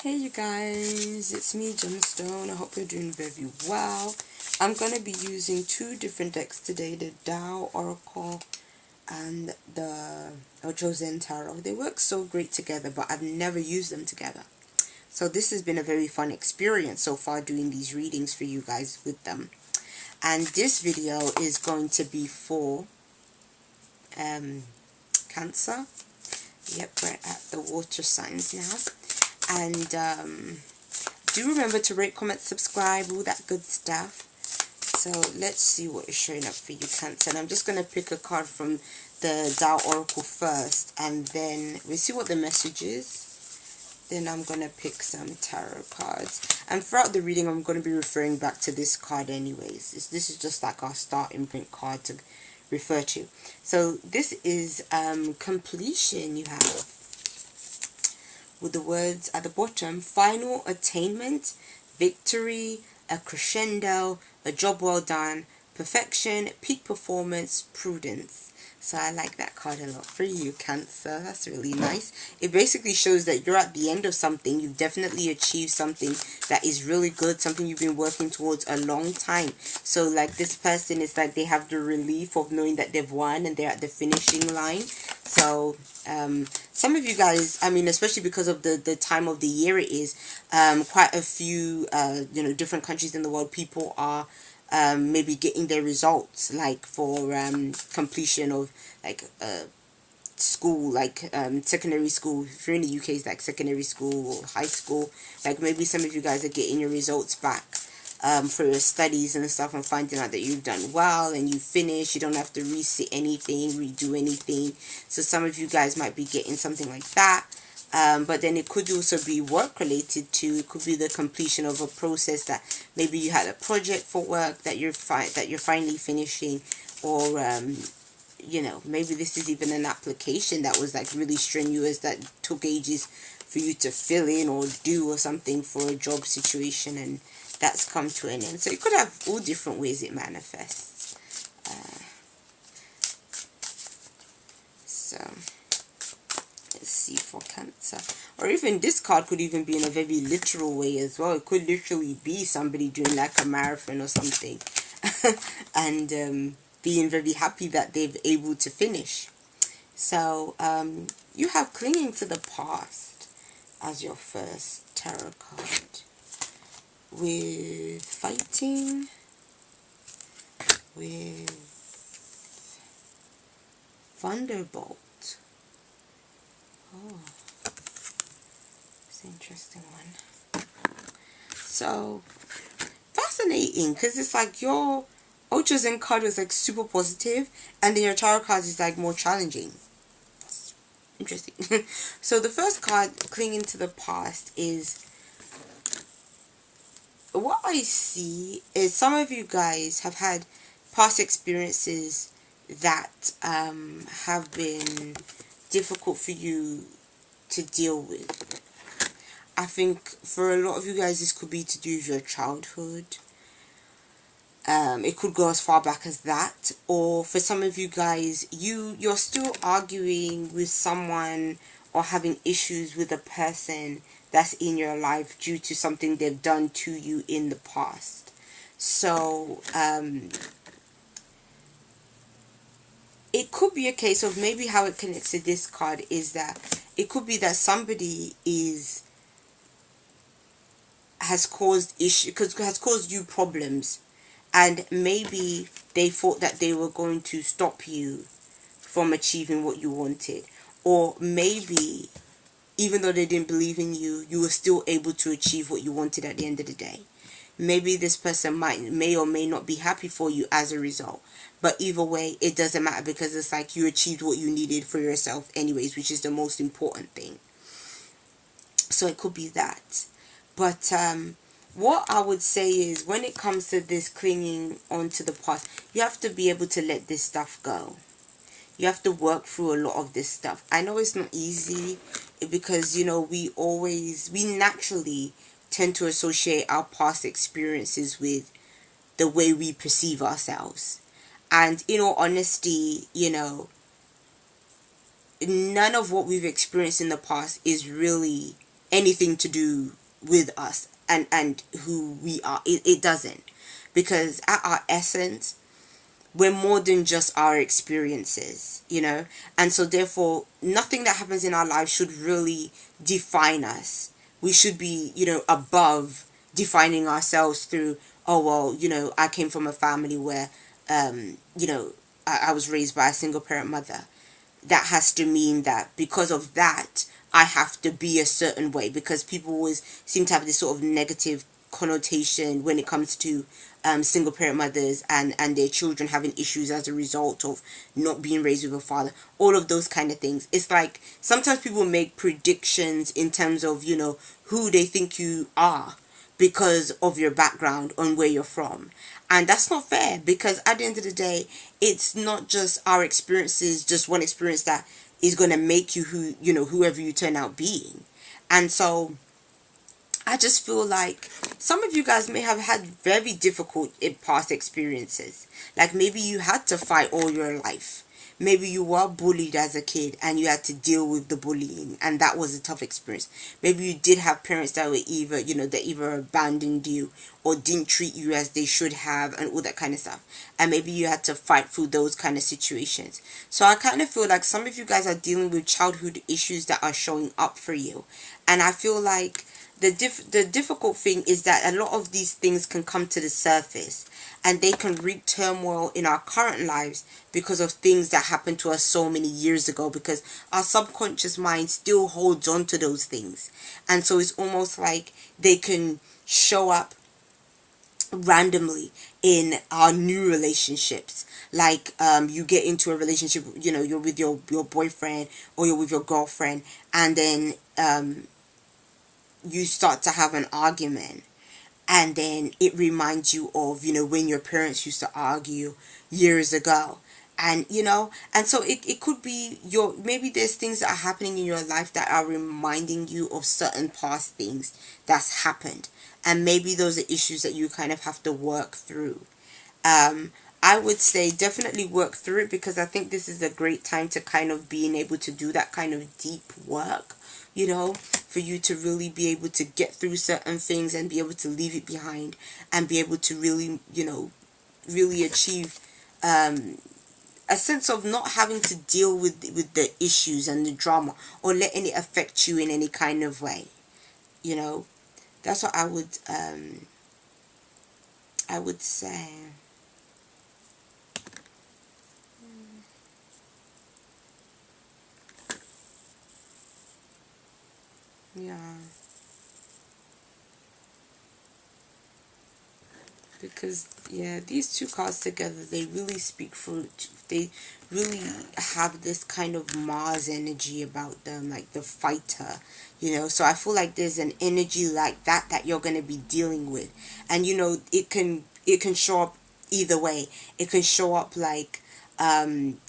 Hey you guys, it's me Gemstone. I hope you're doing very well. I'm going to be using two different decks today, the Tao Oracle and the Ocho Zen Tarot. They work so great together, but I've never used them together. So this has been a very fun experience so far doing these readings for you guys with them. And this video is going to be for Cancer. Yep, we're at the water signs now. And do remember to rate, comment, subscribe, all that good stuff. So let's see what is showing up for you, Cancer. And I'm just going to pick a card from the Tao Oracle first, and then we'll see what the message is. Then I'm going to pick some tarot cards. And throughout the reading, I'm going to be referring back to this card anyways. This is just like our start imprint card to refer to. So this is completion you have. With the words at the bottom: final attainment, victory, a crescendo, a job well done, perfection, peak performance, prudence. So I like that card a lot for you, Cancer. That's really nice. It basically shows that you're at the end of something. You've definitely achieved something that is really good, something you've been working towards a long time. So like this person is like they have the relief of knowing that they've won and they're at the finishing line. So some of you guys, I mean, especially because of the time of the year it is, quite a few different countries in the world, people are maybe getting their results, like for completion of like school, like secondary school. If you're in the UK, it's like secondary school or high school. Like maybe some of you guys are getting your results back for your studies and stuff, and finding out that you've done well and you finished. You don't have to resit anything, redo anything. So some of you guys might be getting something like that. But then it could also be work related to. It could be the completion of a process that maybe you had a project for work that you're finally finishing, or maybe this is even an application that was like really strenuous, that took ages for you to fill in or do or something for a job situation, and that's come to an end. So you could have all different ways it manifests. So let's see for Cancer. Or even this card could even be in a very literal way as well. It could literally be somebody doing like a marathon or something and being very happy that they've able to finish. So you have clinging to the past as your first tarot card, with fighting, with thunderbolt. Oh, it's an interesting one. So fascinating, because it's like your Ocho Zen card was like super positive, and then your tarot cards is like more challenging. Interesting. So the first card, clinging to the past, is what I see is some of you guys have had past experiences that have been difficult for you to deal with. I think for a lot of you guys this could be to do with your childhood. It could go as far back as that, or for some of you guys, you're still arguing with someone or having issues with a person that's in your life due to something they've done to you in the past. So it could be a case of maybe how it connects to this card is that it could be that somebody has caused you problems, and maybe they thought that they were going to stop you from achieving what you wanted, or maybe even though they didn't believe in you, you were still able to achieve what you wanted at the end of the day. Maybe this person may or may not be happy for you as a result, but either way it doesn't matter, because it's like you achieved what you needed for yourself anyways, which is the most important thing. So it could be that. But what I would say is, when it comes to this clinging on to the past, you have to be able to let this stuff go. You have to work through a lot of this stuff. I know it's not easy, because we naturally tend to associate our past experiences with the way we perceive ourselves. And in all honesty, none of what we've experienced in the past is really anything to do with us and who we are. It doesn't, because at our essence, we're more than just our experiences, you know. And so therefore, nothing that happens in our life should really define us. We should be, you know, above defining ourselves through, oh well, you know, I came from a family where you know, I was raised by a single parent mother. That has to mean that because of that, I have to be a certain way, because people always seem to have this sort of negative connotation when it comes to single parent mothers and their children having issues as a result of not being raised with a father, all of those kind of things. It's like sometimes people make predictions in terms of, you know, who they think you are because of your background and where you're from. And that's not fair, because at the end of the day, it's not just our experiences, just one experience that is going to make you who, you know, whoever you turn out being. And so I just feel like some of you guys may have had very difficult past experiences. Like maybe you had to fight all your life. Maybe you were bullied as a kid and you had to deal with the bullying, and that was a tough experience. Maybe you did have parents that were either, you know, that either abandoned you or didn't treat you as they should have and all that kind of stuff. And maybe you had to fight through those kind of situations. So I kind of feel like some of you guys are dealing with childhood issues that are showing up for you. And I feel like the difficult thing is that a lot of these things can come to the surface and they can wreak turmoil in our current lives because of things that happened to us so many years ago, because our subconscious mind still holds on to those things. And so it's almost like they can show up randomly in our new relationships. Like you get into a relationship, you know, you're with your boyfriend or you're with your girlfriend, and then you start to have an argument, and then it reminds you of, you know, when your parents used to argue years ago. And you know, and so it could be your, maybe there's things that are happening in your life that are reminding you of certain past things that's happened, and maybe those are issues that you kind of have to work through. I would say definitely work through it, because I think this is a great time to kind of being able to do that kind of deep work, you know, for you to really be able to get through certain things and be able to leave it behind and be able to really, you know, really achieve a sense of not having to deal with the issues and the drama or letting it affect you in any kind of way, you know. That's what I would say. Yeah, because yeah, these two cards together, they really speak for, they really have this kind of Mars energy about them, like the fighter, you know. So I feel like there's an energy like that that you're going to be dealing with. And you know, it can show up either way. It can show up like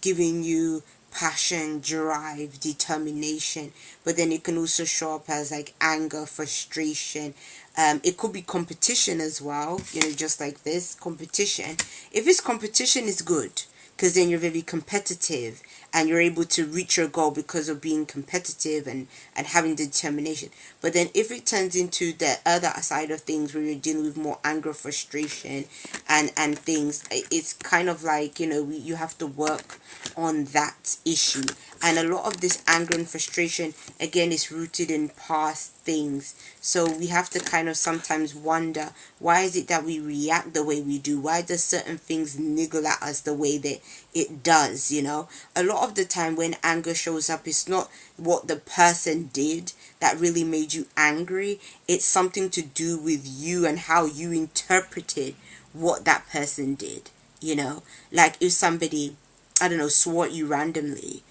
giving you passion, drive, determination, but then it can also show up as like anger, frustration. It could be competition as well, you know, just like this competition. If it's competition, it's good, because then you're very competitive and you're able to reach your goal because of being competitive and having determination. But then if it turns into the other side of things where you're dealing with more anger, frustration and things, it's kind of like, you know, you have to work on that issue. And a lot of this anger and frustration, again, is rooted in past things. So we have to kind of sometimes wonder, why is it that we react the way we do? Why does certain things niggle at us the way that it does, you know? A lot of the time when anger shows up, it's not what the person did that really made you angry. It's something to do with you and how you interpreted what that person did, you know? Like if somebody, I don't know, swore at you randomly,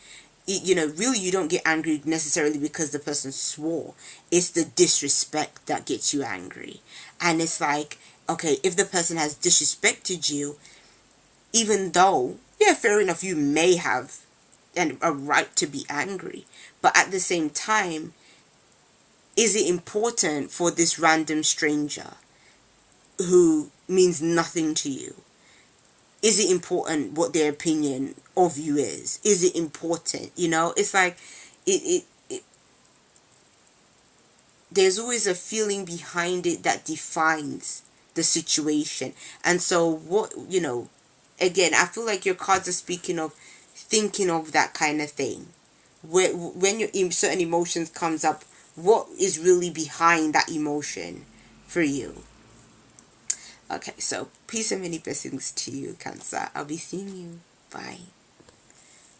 you know, really you don't get angry necessarily because the person swore. It's the disrespect that gets you angry. And it's like, okay, if the person has disrespected you, even though, yeah, fair enough, you may have a right to be angry, but at the same time, is it important for this random stranger who means nothing to you? Is it important what their opinion of you is? Is it important? You know, it's like it there's always a feeling behind it that defines the situation. And so what, again, I feel like your cards are speaking of thinking of that kind of thing. When your certain emotions comes up, what is really behind that emotion for you? Okay, so peace and many blessings to you, Cancer. I'll be seeing you. Bye.